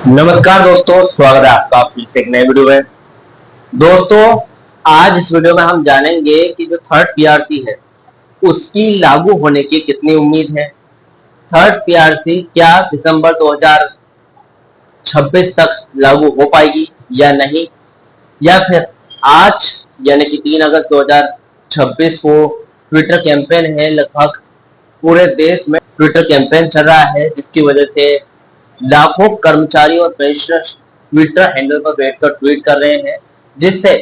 नमस्कार दोस्तों, स्वागत है आपका फिर से एक नए वीडियो में। दोस्तों, आज इस वीडियो में हम जानेंगे कि जो थर्ड पीआरसी है उसकी लागू होने की कितनी उम्मीद है। थर्ड पीआरसी क्या दिसंबर 2026 तक लागू हो पाएगी या नहीं, या फिर आज यानी कि 3 अगस्त 2026 को ट्विटर कैंपेन है। लगभग पूरे देश में ट्विटर कैंपेन चल रहा है, जिसकी वजह से लाखों कर्मचारी और पेंशनर्स ट्विटर हैंडल पर बैठकर ट्वीट कर रहे हैं, जिससे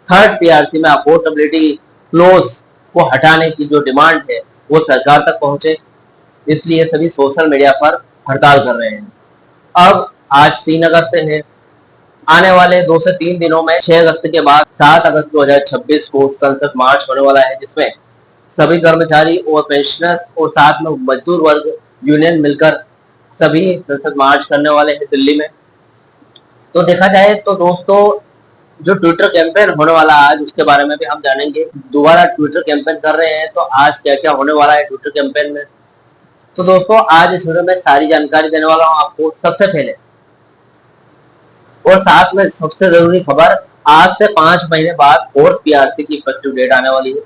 थर्ड पीआरसी में अफोर्डेबिलिटी क्लोज को हटाने की जो डिमांड है वो सरकार तक पहुंचे। इसलिए सभी सोशल मीडिया पर हड़ताल कर रहे हैं। अब आज 3 अगस्त है, आने वाले 2 से 3 दिनों में 6 अगस्त के बाद 7 अगस्त 2026 को संसद मार्च होने वाला है, जिसमें सभी कर्मचारी और पेंशनर्स और साथ में मजदूर वर्ग यूनियन मिलकर सभी संसद मार्च करने वाले हैं दिल्ली में। तो देखा जाए तो दोस्तों, जो ट्विटर कैंपेन होने वाला है आज, उसके बारे में भी हम जानेंगे। दोबारा ट्विटर कैंपेन कर रहे हैं तो आज क्या क्या होने वाला है ट्विटर कैंपेन में। तो दोस्तों, आज इस वीडियो में सारी जानकारी देने वाला हूं आपको सबसे पहले, और साथ में सबसे जरूरी खबर, आज से 5 महीने बाद फोर्थ पीआरसी की इफेक्टिव डेट आने वाली है,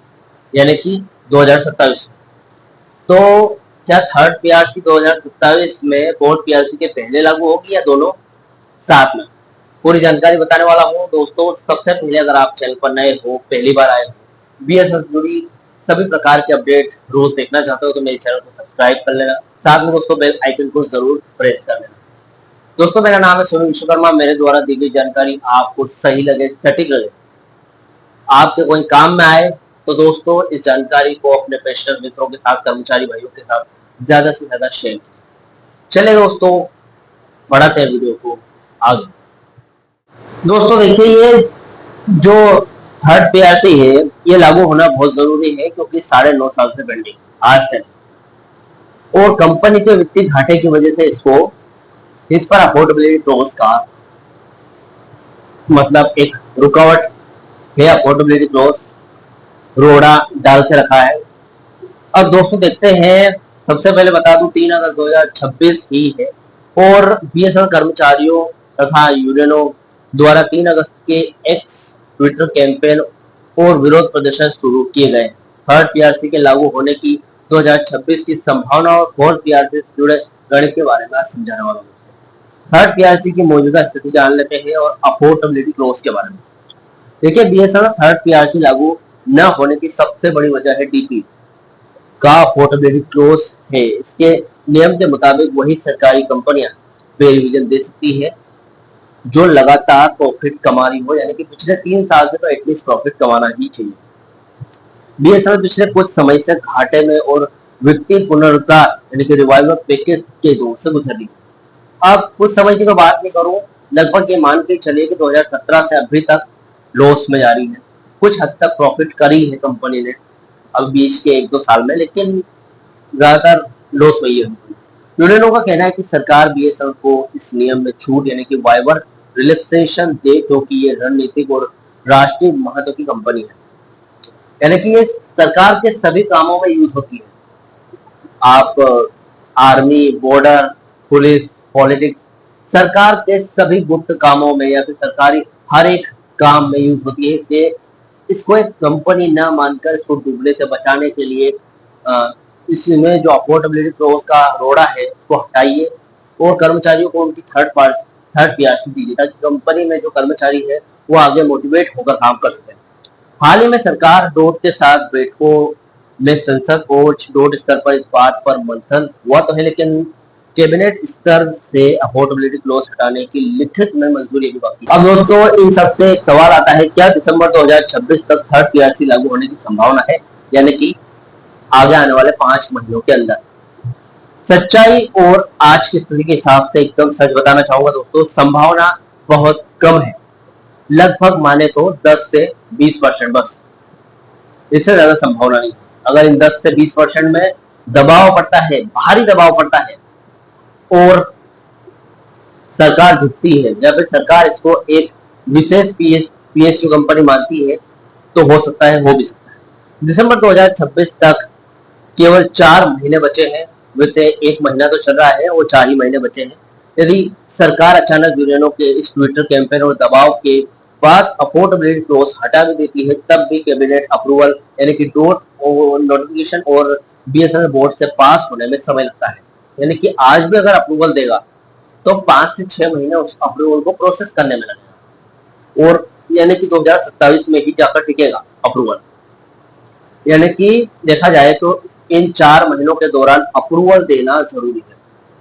यानी कि 2027। तो क्या थर्ड पीआरसी 2027 में फोर्थ पीआरसी के पहले लागू होगी या दोनों साथ में, पूरी जानकारी बताने वाला हूँ। दोस्तों, सबसे पहले अगर आप चैनल पर नए हो, पहली बार आए हो, बीएसएन से जुड़ी सभी प्रकार के अपडेट रोज देखना चाहते हो तो मेरे चैनल को सब्सक्राइब कर लेना। साथ में दोस्तों बेल आइकन को जरूर प्रेस कर लेना। दोस्तों, मेरा नाम है सोनू विश्वकर्मा। मेरे द्वारा दी गई जानकारी आपको सही लगे, सटीक लगे, आपके कोई काम में आए तो दोस्तों इस जानकारी को अपने पेशेंट मित्रों के साथ, कर्मचारी भाइयों के साथ ज्यादा से ज्यादा शेयर करें। चले दोस्तों, बढ़ाते हैं वीडियो को आगे। दोस्तों देखिए, ये जो थर्ड पीआरसी है ये लागू होना बहुत जरूरी है, क्योंकि 9.5 साल से पेंडिंग आज से, और कंपनी के वित्तीय घाटे की वजह से इस पर अफोर्डेबिलिटी क्लॉज का मतलब एक रुकावट है। अफोर्डेबिलिटी क्लॉज रोड़ा डाल के रखा है। अब दोस्तों देखते हैं, सबसे पहले बता दूं 3 अगस्त 2026 ही है, और बीएसएनएल कर्मचारियों तथा यूनियनों द्वारा 3 अगस्त के एक्स ट्विटर कैंपेन और विरोध प्रदर्शन शुरू किए गए। थर्ड पीआरसी के लागू होने की 2026 की संभावना और फोर्थ पीआरसी से जुड़े गणित के बारे में समझाने वाला हूँ। थर्ड पीआरसी की मौजूदा स्थिति जान लेते हैं और अफोर्डेबिलिटी क्लॉज के बारे में। देखिए, बीएसएनएल थर्ड पीआरसी लागू न होने की सबसे बड़ी वजह है डीपी का अफोर्डेबिलिटी क्लॉज है। इसके नियम के मुताबिक वही सरकारी कंपनियां पे रिवीजन दे सकती है जो लगातार प्रॉफिट कमा रही हो, यानी कि पिछले 3 साल से तो एटलीस्ट प्रॉफिट कमाना ही चाहिए। बीएसएनएल पिछले कुछ समय से घाटे में और वित्तीय पुनरुद्धार यानी कि रिवाइवल पैकेज के दौर से गुजर रही है। अब कुछ समय की तो बात नहीं करूं, लगभग ये मान के चलिए कि 2017 से अभी तक लॉस में जा रही है। कुछ हद तक प्रॉफिट करी है कंपनी ने अब बीच के 1-2 साल में, लेकिन ज्यादातर लॉस हुई है। यूनियनों का कहना है कि सरकार बीएसएनएल को इस नियम में छूट यानी कि वाइवर रिलैक्सेशन दे, क्योंकि ये रणनीतिक और राष्ट्रीय महत्व की कंपनी है, यानी कि ये सरकार के सभी कामों में यूज होती है। आप आर्मी, बॉर्डर, पुलिस, पॉलिटिक्स, सरकार के सभी गुप्त कामों में या फिर सरकारी हर एक काम में यूज होती है। इसलिए इसको एक कंपनी न मानकर इसको डूबने से बचाने के लिए इसमें जो अफोर्डेबिलिटी क्लॉज का रोड़ा है उसको हटाइए और कर्मचारियों को उनकी थर्ड पीआरसी दीजिए, ताकि कंपनी में जो कर्मचारी है वो आगे मोटिवेट होकर काम कर सके। हाल ही में सरकार डोट के साथ बैठकों में संसद और डोट स्तर पर इस बात पर मंथन हुआ तो है, लेकिन कैबिनेट स्तर से अफोर्डेबिलिटी क्लॉज हटाने की लिखित में मंजूरी भी बाकी। अब दोस्तों, इन सबसे एक सवाल आता है, क्या दिसंबर 2026 तक थर्ड पीआरसी लागू होने की संभावना है, यानी कि आगे आने वाले 5 महीनों के अंदर? सच्चाई और आज की स्थिति के हिसाब से एकदम सच बताना चाहूंगा दोस्तों, संभावना बहुत कम है। लगभग माने तो 10 से 20% बस, इससे ज्यादा संभावना नहीं। अगर इन 10 से 20% में दबाव पड़ता है, भारी दबाव पड़ता है और सरकार झुकती है या फिर सरकार इसको एक विशेष पीएसयू कंपनी मानती है, तो हो सकता है, हो भी सकता है। दिसंबर 2026 तक केवल 4 महीने बचे हैं। वैसे 1 महीना तो चल रहा है और 4 ही महीने बचे हैं। यदि सरकार अचानक यूनियनों के इस ट्विटर कैंपेन और दबाव के बाद अफोर्डेबिलिटी क्लॉज हटा भी देती है, तब भी कैबिनेट अप्रूवल यानी कि डोट नोटिफिकेशन और बीएसएनएल बोर्ड से पास होने में समय लगता है। यानी कि आज भी अगर अप्रूवल देगा तो 5 से 6 महीने उस अप्रूवल को प्रोसेस करने में लगेगा, और यानी कि 2027 में ही जाकर टिकेगा अप्रूवल। यानी कि देखा जाए तो इन 4 महीनों के दौरान अप्रूवल देना जरूरी है।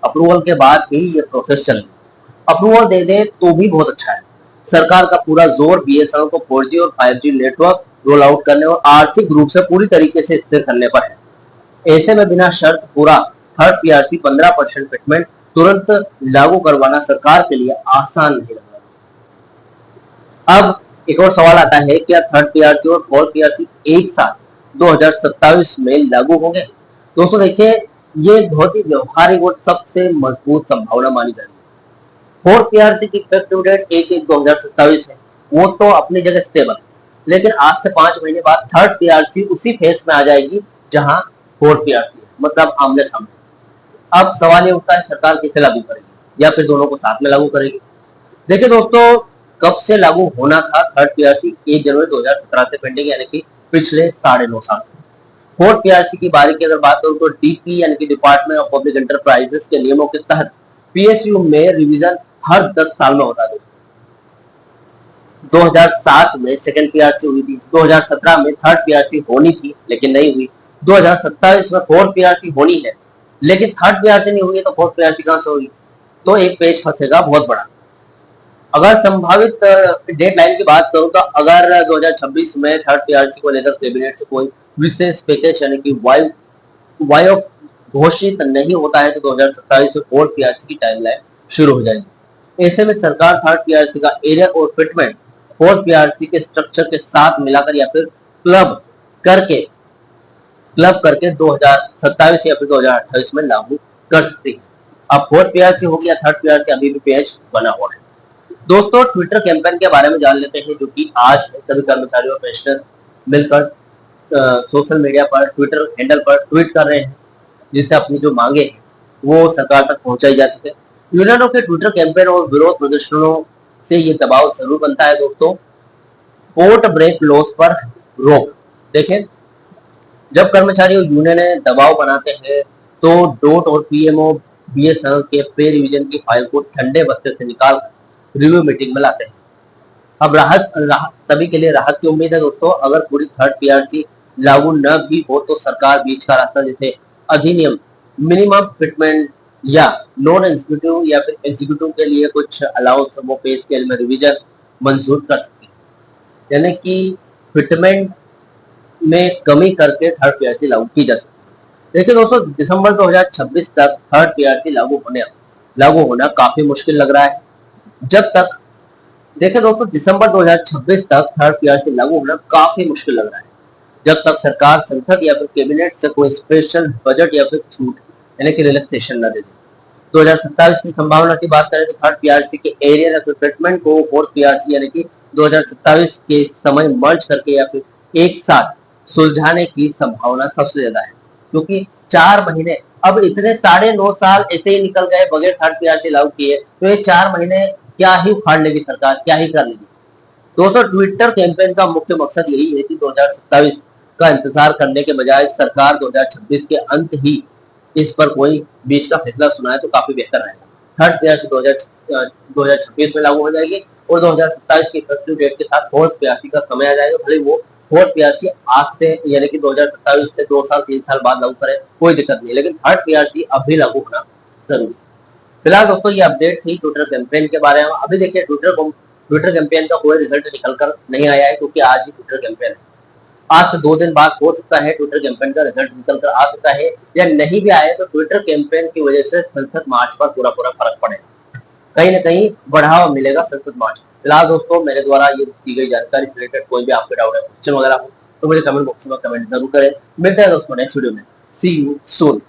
अप्रूवल के बाद ही ये प्रोसेस चलेगी। अप्रूवल दे दे तो भी बहुत अच्छा है। सरकार का पूरा जोर बीएसएनएल को 4G और 5G नेटवर्क रोल आउट करने और आर्थिक रूप से पूरी तरीके से स्थिर करने पर है। ऐसे में बिना शर्त पूरा थर्ड पीआरसी 15% फिटमेंट तुरंत लागू करवाना सरकार के लिए आसान नहीं लग रहा। अब एक और सवाल आता है, क्या थर्ड पीआरसी और फोर्थ पीआरसी एक साथ 2027 में लागू होंगे? दोस्तों देखिए, ये बहुत ही व्यवहारिक और सबसे मजबूत संभावना मानी जा रही है। फोर्थ पीआरसी की इफेक्टिव डेट 1/1/2027 है, वो तो अपनी जगह स्टेबल है, लेकिन आज से 5 महीने बाद थर्ड पीआरसी उसी फेज में आ जाएगी जहां फोर्थ पीआरसी है, मतलब आमने सामने। अब सवाल ये उठता है, सरकार किसे लागू करेगी या फिर दोनों को साथ में लागू करेगी? देखिए दोस्तों, कब से लागू होना था थर्ड पीआरसी? 1 जनवरी 2017 से पेंडिंग, यानी कि पिछले 9.5 साल से। फोर्थ पीआरसी की बारी की अगर बात करूं तो डीपी यानी कि डिपार्टमेंट ऑफ पब्लिक एंटरप्राइजेस के नियमों के तहत पीएसयू में रिवीजन हर 10 साल में होता है। 2007 में सेकंड पीआरसी हुई थी, 2017 में थर्ड पीआरसी होनी थी लेकिन नहीं हुई, 2027 में फोर्थ पीआरसी होनी है लेकिन थर्ड पीआरसी नहीं हुई है, तो फोर्थ पीआरसी कहां से होगी? तो एक पेज फंसेगा बहुत बड़ा। अगर संभावित डेडलाइन की बात करूं तो अगर 2026 में थर्ड पीआरसी को लेकर कैबिनेट से कोई विशेष पैकेज यानी कि वाई घोषित नहीं होता है तो 2027 में फोर्थ पीआरसी की टाइमलाइन शुरू हो जाएगी। ऐसे में सरकार थर्ड पीआरसी का एरिया और फिटमेंट फोर्थ पीआरसी के स्ट्रक्चर के साथ मिलाकर या फिर क्लब करके 2027 या फिर 2028 में लागू कर सकती है। अब फोर्थ पीआरसी होगी या थर्ड पीआरसी, अभी भी पेज बना हुआ है। दोस्तों, ट्विटर कैंपेन के बारे में जान लेते हैं, जो कि आज सभी कर्मचारियों और पेंशनर मिलकर सोशल मीडिया पर ट्विटर हैंडल पर ट्वीट कर रहे हैं, जिससे अपनी जो मांगे हैं वो सरकार तक पहुंचाई जा सके। यूनियनों के ट्विटर कैंपेन और विरोध प्रदर्शनों से ये दबाव जरूर बनता है दोस्तों। पोर्ट ब्रेक लॉस पर रोक। देखें, जब कर्मचारी और यूनियन दबाव बनाते हैं तो डोट और पीएमओ बीएसएनएल के पे रिवीजन की फाइल को ठंडे बस्ते से निकाल रिव्यू मीटिंग में लाते हैं। अब राहत सभी के लिए राहत की उम्मीद है दोस्तों। अगर पूरी थर्ड पीआरसी लागू न भी हो तो सरकार बीच का रास्ता, जैसे अधिनियम, मिनिमम फिटमेंट या नॉन एग्जीक्यूटिव या फिर एग्जीक्यूटिव के लिए कुछ अलाउंस, वो पे स्केल में रिवीजन मंजूर कर सकती है, यानी कि फिटमेंट में कमी करके थर्ड पीआरसी लागू की जा सकती है। देखिए दोस्तों, दिसंबर 2026 तक थर्ड पीआरसी लागू होना काफी मुश्किल लग रहा है। जब तक देखिए दोस्तों, दिसंबर 2026 तक थर्ड पीआरसी लागू होना काफी मुश्किल लग रहा है, जब तक सरकार, संसद या फिर कैबिनेट से कोई स्पेशल बजट या फिर छूट यानी कि रिलैक्सेशन न दे दे। 2027 की संभावना की बात करें तो थर्ड पीआरसी के एरिया या फिर ट्रीटमेंट को फोर्थ पीआरसी यानी कि 2027 के समय मर्ज करके या फिर एक साथ सुलझाने की संभावना सबसे ज्यादा है, क्योंकि 4 महीने, अब इतने 9.5 साल ऐसे ही निकल गए बगैर थर्ड पीआरसी लागू किए, तो ये 4 महीने क्या ही उखाड़ लेगी सरकार, क्या ही कर लेगी। दोस्तों, ट्विटर कैंपेन का मुख्य मकसद यही है कि 2027 का इंतजार करने के बजाय सरकार 2026 के अंत ही इस पर कोई बीच का फैसला सुनाए तो काफी बेहतर रहेगा। थर्ड पीआरसी 2026 में लागू हो जाएगी और 2027 की इफेक्टिव डेट के साथ फोर्थ पीआरसी का समय आ जाएगा। भले वो फोर्थ पीआरसी आज से यानी कि 2027 से 2 साल 3 साल बाद लागू करे, कोई दिक्कत नहीं, लेकिन थर्ड पीआरसी अभी लागू होना जरूरी है। फिलहाल दोस्तों, ये अपडेट थी ट्विटर कैंपेन के बारे में। अभी देखिए, ट्विटर कैंपेन का कोई रिजल्ट निकल कर नहीं आया है, क्योंकि आज ही ट्विटर कैंपेन है। आज से 2 दिन बाद हो सकता है ट्विटर कैंपेन का रिजल्ट निकल कर आ सकता है, या नहीं भी आए तो ट्विटर कैंपेन की वजह से संसद मार्च पर पूरा फर्क पड़ेगा, कहीं ना कहीं बढ़ावा मिलेगा संसद मार्च। फिलहाल दोस्तों, मेरे द्वारा ये दी गई जानकारी से रिलेटेड कोई भी आपके डाउट है, क्वेश्चन वगैरह हो तो मुझे कमेंट बॉक्स में कमेंट जरूर करें। मिलते हैं दोस्तों नेक्स्ट वीडियो में। सी यू सून।